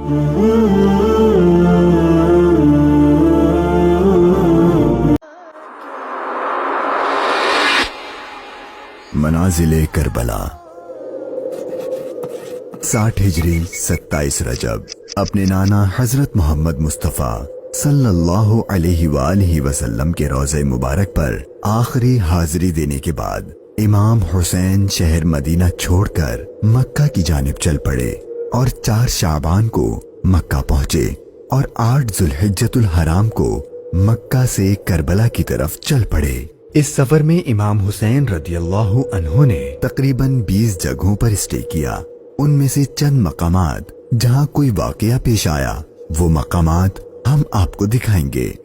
मनाजिले Karbala 60 हिजरी 27 रजब अपने नाना हजरत मोहम्मद मुस्तफ़ा सल्लल्लाहु अलैहि वालिहि वसल्लम के रोज़े मुबारक पर आखिरी हाजिरी देने के बाद इमाम हुसैन शहर मदीना छोड़कर मक्का की जानिब चल पड़े और 4 शाबान को मक्का पहुंचे और 8 जुल्हिज्जतुल हराम को मक्का से करबला की तरफ चल पड़े। इस सफर में इमाम हुसैन रदियल्लाहु अन्हु ने तकरीबन 20 जगहों पर स्टे किया। उनमें से चंद मकामात जहां कोई वाकया पेश आया वो मकामात हम आपको दिखाएंगे।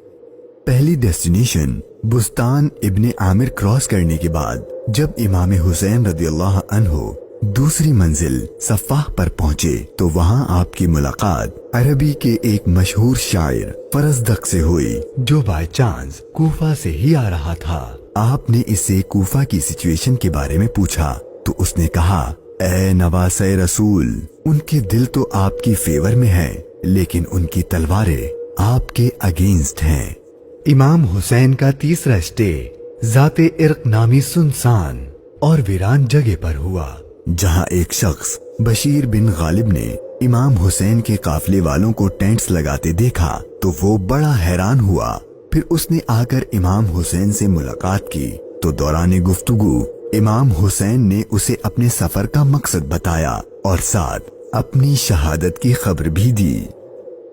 पहली डेस्टिनेशन बुस्तान इब्ने आमिर क्रॉस करने के बाद जब इमाम हुसैन रदियल्लाहु अन्हु दूसरी मंजिल सफ़ाह पर पहुंचे तो वहां आपकी मुलाकात अरबी के एक मशहूर शायर फरजदक से हुई जो बाय चांस कूफा से ही आ रहा था। आपने इससे कूफा की सिचुएशन के बारे में पूछा तो उसने कहा, ए नवासे रसूल, उनके दिल तो आपकी फेवर में है लेकिन उनकी तलवारें आपके अगेंस्ट हैं। इमाम हुसैन का तीसरा स्टे जाते इर्क नामी सुनसान और वीरान जगह पर हुआ जहां एक शख्स बशीर बिन गालिब ने इमाम हुसैन के काफले वालों को टेंट्स लगाते देखा तो वो बड़ा हैरान हुआ। फिर उसने आकर इमाम हुसैन से मुलाकात की तो दौरान गुफ्तगू इमाम हुसैन ने उसे अपने सफर का मकसद बताया और साथ अपनी शहादत की खबर भी दी।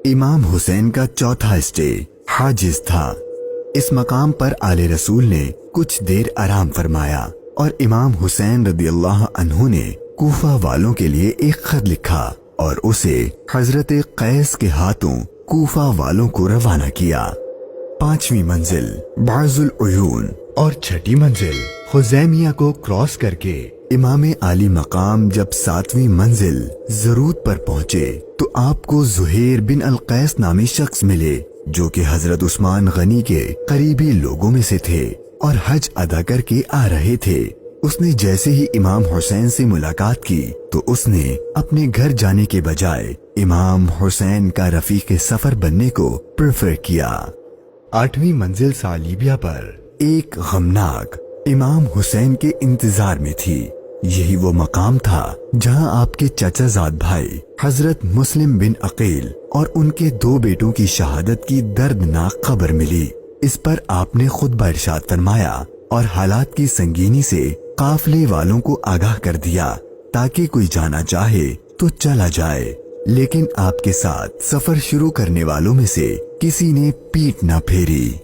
इमाम हुसैन का चौथा स्टे हाजिज था। इस मकाम पर आले रसूल ने कुछ देर आराम फरमाया और इमाम हुसैन रदियल्लाहु अन्हु ने कूफा वालों के लिए एक खत लिखा और उसे हजरत कैस के हाथों कूफा वालों को रवाना किया। 5वीं मंजिल बाजुल उयून और 6ठी मंजिल खुजैमिया को क्रॉस करके इमाम आली मकाम जब 7वीं मंजिल जरूद पर पहुंचे तो आपको जुहैर बिन अल कैस नामी शख्स मिले जो कि हजरत उस्मान गनी के करीबी लोगों में से थे और हज अदा करके आ रहे थे। उसने जैसे ही इमाम हुसैन से मुलाकात की तो उसने अपने घर जाने के बजाय इमाम हुसैन का रफीक सफर बनने को प्रेफर किया। 8वीं मंजिल सालिबिया पर एक गमनाक इमाम हुसैन के इंतजार में थी। यही वो मकाम था जहां आपके चचाजाद भाई हजरत मुस्लिम बिन अकील और उनके 2 बेटों की शहादत की दर्दनाक खबर मिली। इस पर आपने खुतबा इरशाद फरमाया और हालात की संगीनी से काफले वालों को आगाह कर दिया ताकि कोई जाना चाहे तो चला जाए, लेकिन आपके साथ सफर शुरू करने वालों में से किसी ने पीठ न फेरी।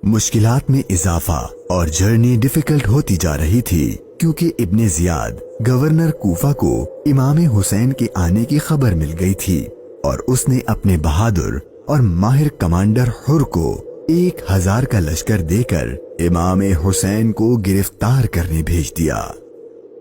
मुश्किलात में इजाफा और जर्नी डिफिकल्ट होती जा रही थी क्योंकि इब्ने जियाद गवर्नर कूफा को इमाम हुसैन के आने की खबर मिल गई थी और उसने अपने बहादुर और माहिर कमांडर हुर को 1000 का लश्कर देकर इमाम हुसैन को गिरफ्तार करने भेज दिया।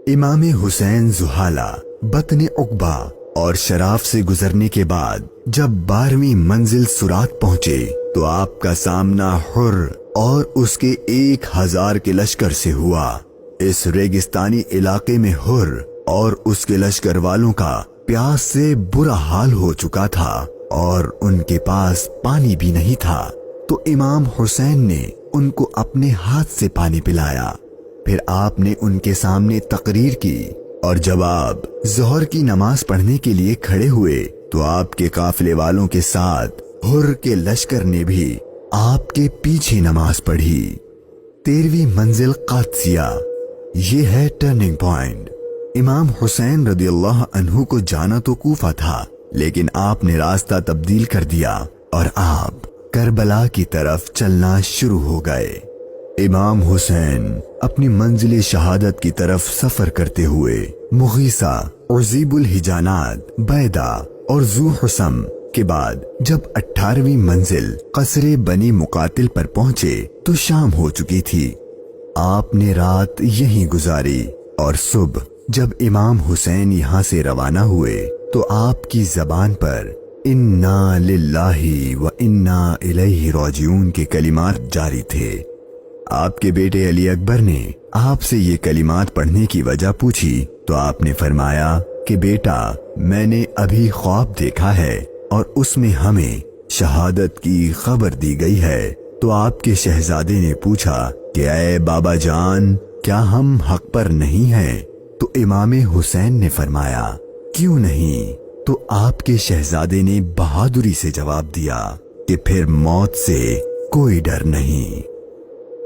इमाम हुसैन जुहाला, बतने उकबा और शराफ से गुजरने के बाद जब 12वीं मंजिल सुरात पहुंचे तो आपका सामना हुर और उसके 1000 के लश्कर से हुआ। इस रेगिस्तानी इलाके में हुर और उसके लश्कर वालों का प्यास से बुरा हाल हो चुका था और उनके पास पानी भी नहीं था तो इमाम हुसैन ने उनको अपने हाथ से पानी पिलाया। फिर आपने उनके सामने तकरीर की और जब आप जोहर की नमाज पढ़ने के लिए खड़े हुए तो आपके काफिले वालों के साथ हुर के लश्कर ने भी आपके पीछे नमाज पढ़ी। 13वीं मंजिल कादसिया, ये है टर्निंग पॉइंट। इमाम हुसैन रदियल्लाहु अन्हु को जाना तो कूफा था लेकिन आपने रास्ता तब्दील कर दिया और आप करबला की तरफ चलना शुरू हो गए। इमाम हुसैन अपनी मंजिल शहादत की तरफ सफर करते हुए मुगीसा, उज़ीबुल हिजानात, बैदा और जू हुसम के बाद जब 18वीं मंजिल कसरे बनी मुकातिल पर पहुंचे तो शाम हो चुकी थी। आपने रात यहीं गुजारी और सुबह जब इमाम हुसैन यहाँ से रवाना हुए तो आपकी जबान पर इन्ना लिल्लाही व इन्ना इलैहि राजिऊन के कलिमात जारी थे। आपके बेटे अली अकबर ने आपसे ये कलिमात पढ़ने की वजह पूछी तो आपने फरमाया कि बेटा, میں نے ابھی خواب دیکھا ہے اور اس میں ہمیں شہادت کی خبر دی گئی ہے۔ تو آپ کے شہزادے نے پوچھا کہ اے بابا جان، کیا ہم حق پر نہیں ہیں؟ تو امام حسین نے فرمایا کیوں نہیں؟ تو آپ کے شہزادے نے بہادری سے جواب دیا کہ پھر موت سے کوئی ڈر نہیں۔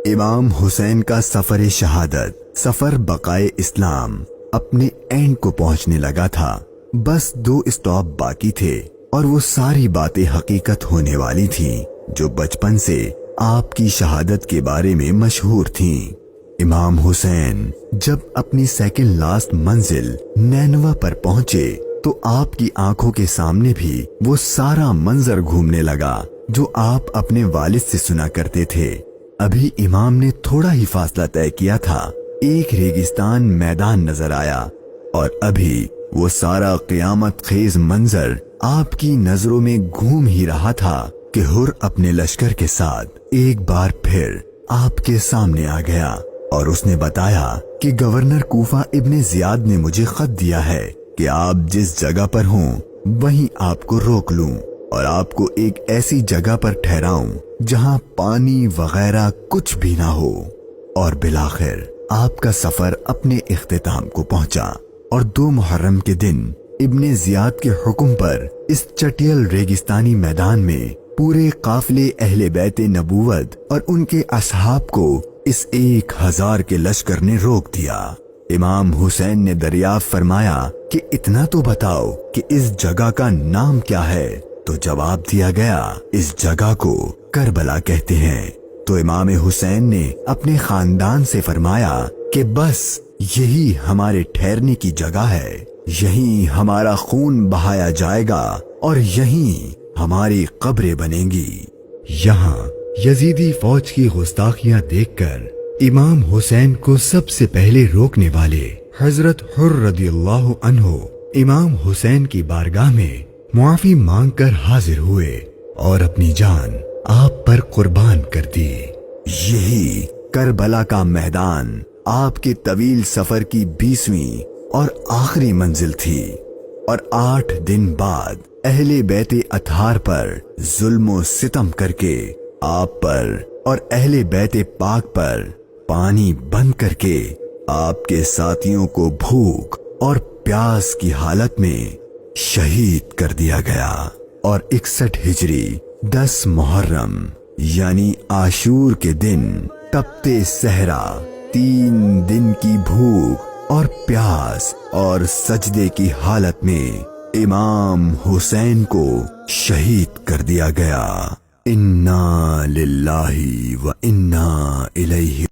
امام حسین کا سفر شہادت، سفر بقائے اسلام اپنے اینڈ کو پہنچنے لگا تھا۔ بس 2 اسٹاپ باقی تھے اور وہ ساری باتیں حقیقت ہونے والی تھیں جو بچپن سے آپ کی شہادت کے بارے میں مشہور تھیں۔ امام حسین جب اپنی سیکنڈ لاسٹ منزل نینوا پر پہنچے تو آپ کی آنکھوں کے سامنے بھی وہ سارا منظر گھومنے لگا جو آپ اپنے والد سے سنا کرتے تھے۔ ابھی امام نے تھوڑا ہی فاصلہ طے کیا تھا، ایک ریگستان میدان نظر آیا اور ابھی وہ سارا قیامت خیز منظر آپ کی نظروں میں گھوم ہی رہا تھا کہ ہر اپنے لشکر کے ساتھ ایک بار پھر آپ کے سامنے آ گیا اور اس نے بتایا کہ گورنر کوفہ ابن زیاد نے مجھے خط دیا ہے کہ آپ جس جگہ پر ہوں وہیں آپ کو روک لوں اور آپ کو ایک ایسی جگہ پر ٹھہراؤں جہاں پانی وغیرہ کچھ بھی نہ ہو۔ اور بالآخر آپ کا سفر اپنے اختتام کو پہنچا اور 2 محرم کے دن ابن زیاد کے حکم پر اس چٹیل ریگستانی میدان میں پورے قافلے اہل بیت نبوت اور ان کے اصحاب کو اس 1000 کے لشکر نے روک دیا۔ امام حسین نے دریافت فرمایا کہ اتنا تو بتاؤ کہ اس جگہ کا نام کیا ہے؟ تو جواب دیا گیا اس جگہ کو کربلا کہتے ہیں۔ تو امام حسین نے اپنے خاندان سے فرمایا کہ بس یہی ہمارے ٹھہرنے کی جگہ ہے، یہیں ہمارا خون بہایا جائے گا اور یہیں ہماری قبریں بنیں گی۔ یہاں یزیدی فوج کی گستاخیاں دیکھ کر امام حسین کو سب سے پہلے روکنے والے حضرت حر رضی اللہ عنہ امام حسین کی بارگاہ میں معافی مانگ کر حاضر ہوئے اور اپنی جان آپ پر قربان کر دی۔ یہی کربلا کا میدان آپ کے طویل سفر کی 20ویں اور آخری منزل تھی، اور 8 دن بعد اہل بیت اطہار پر ظلم و ستم کر کے آپ پر اور اہل بیت پاک پر پانی بند کر کے آپ کے ساتھیوں کو بھوک اور پیاس کی حالت میں شہید کر دیا گیا۔ اور 61 ہجری 10 محرم یعنی عاشور کے دن تپتے صحرا 3 دن کی بھوک اور پیاس اور سجدے کی حالت میں امام حسین کو شہید کر دیا گیا۔ انا للہ و انا الیہ